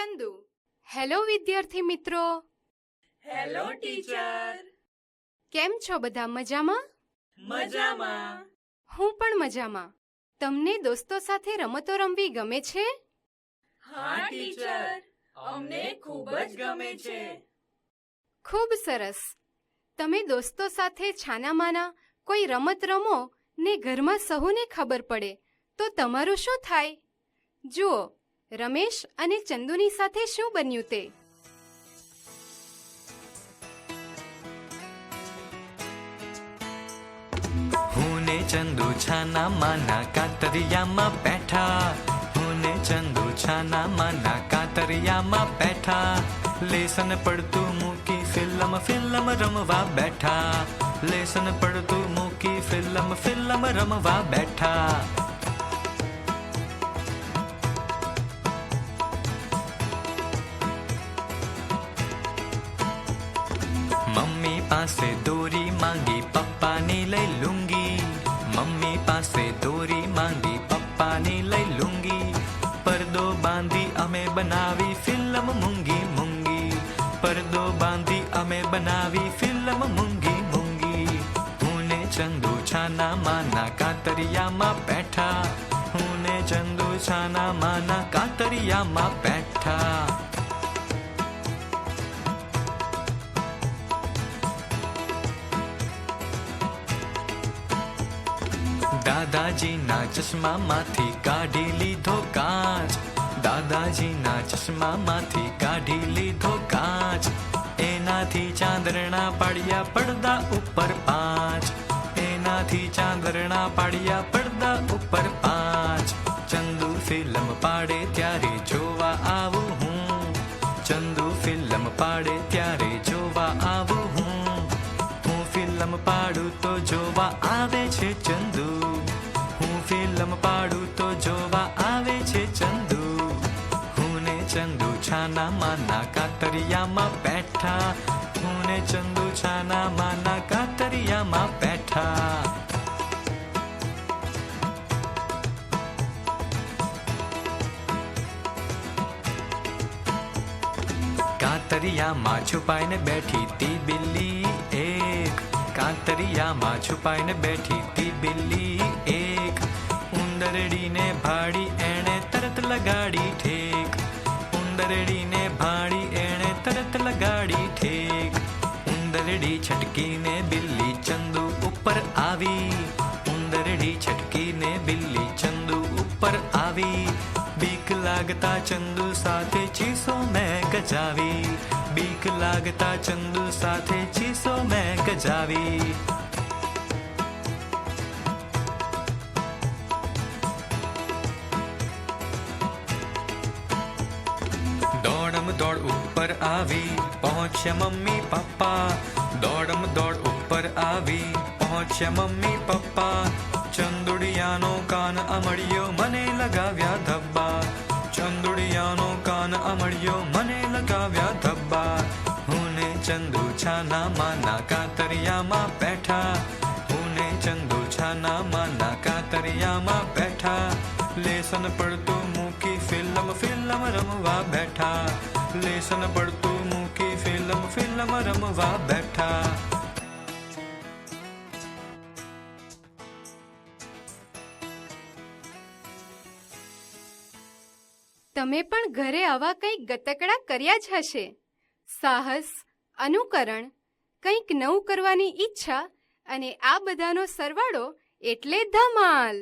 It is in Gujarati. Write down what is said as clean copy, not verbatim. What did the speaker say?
ચંદુ. હેલો વિદ્યાર્થી મિત્રો. Hello teacher. કેમ છો બધા? મજામાં? મજામાં. હું પણ મજામાં. તમને દોસ્તો સાથે રમતો રમવી ગમે છે? હા ટીચર, અમને ખૂબ જ ગમે છે. ખૂબ સરસ. તમે દોસ્તો સાથે છાનામાના કોઈ રમત રમો ને ઘરમાં સહુને ખબર પડે તો તમારું શું થાય? જુઓ, રમેશ અને ચંદુની સાથે શું બન્યું તે. હું ને ચંદુ છાના માના કાતરિયામાં બેઠા. હું ને ચંદુ છાના માના કાતરિયામાં બેઠા. લેસન પડતું મૂકી ફિલ્મ રમવા બેઠા. લેસન પડતું મૂકી ફિલ્મ રમવા બેઠા. મમ્મી પાસે દોરી માંગી પપ્પાની લઈ લુંગી. મમ્મી પાસે દોરી માંગી પપ્પાની લઈ લુંગી. પડદો બાંધી અમે બનાવી ફિલ્મ મૂંગી મૂંગી. પડદો બાંધી અમે બનાવી ફિલ્મ મૂંગી મૂંગી. હું ને ચંદુ છાના માના કાતરિયામાં બેઠા. હું ને ચંદુ છાના માના કાતરિયામાં બેઠા. દાદાજીના ચશ્મામાંથી કાઢી લીધો કાચ. દાદાજીના ચશ્મામાંથી કાઢી લીધો કાચ. એનાથી ચાંદરણા પાડ્યા પડદા ઉપર 5. એનાથી ચાંદરણા પાડ્યા પડદા ઉપર 5. ચંદુ ફિલ્મ પાડે ત્યારે જોવા આવું હું. ચંદુ ફિલ્મ પાડે ત્યારે જોવા આવું હું. હું ફિલ્મ પાડું તો જોવા આવે છે ચંદુ. હું ફિલ્મ પાડું તો જોવા આવે છે ચંદુ. હું ને ચંદુ છાના માના કાતરિયામાં બેઠા. હું ને ચંદુ છાના માના કાતરિયામાં બેઠા. કાતરિયામાં છુપાઈને બેઠી તી બિલ્લી એક. કાતરિયામાં છુપાઈને બેઠી તી બિલ્લી એક. ઉંદરડીને ભાડી એણે તરત લગાડી ઠેક. ઉંદરડીને ભાડી એણે તરત લગાડી ઠેક. ઉંદરડી છટકીને બિલ્લી ચંદુ ઉપર આવી. ઉંદરડી છટકીને બિલ્લી ચંદુ ઉપર આવી. બીક લાગતા ચંદુ સાથે ચીસો મેં ગજાવી. બીક લાગતા ચંદુ સાથે ચીસો મેં ગજાવી. દોડમ દોડ ઉપર આવી પહોંચ્યા મમ્મી પપ્પા. દોડમ દોડ ઉપર આવી પહોંચ્યા મમ્મી પપ્પા. ચંદુડિયાનો કાન અમળ્યો મને લગાવ્યા ધબ્બા. ચંદુડિયાનો કાન અમળ્યો મને લગાવ્યા ધબ્બા. હું ને ચંદુ છાના માના કાતરિયામાં બેઠા. હું ને ચંદુ છાના માના કાતરિયામાં બેઠા. લેસન પડતું મૂકી ફિલ્મ રમવા બેઠા. લેસન પડતું મૂકી ફિલ્મ રમવા બેઠા. તમે પણ ઘરે આવા કંઈક ગતકડા કર્યા જ હશે. સાહસ, અનુકરણ, કંઈક નવું કરવાની ઈચ્છા અને આ બધાનો સરવાળો એટલે ધમાલ.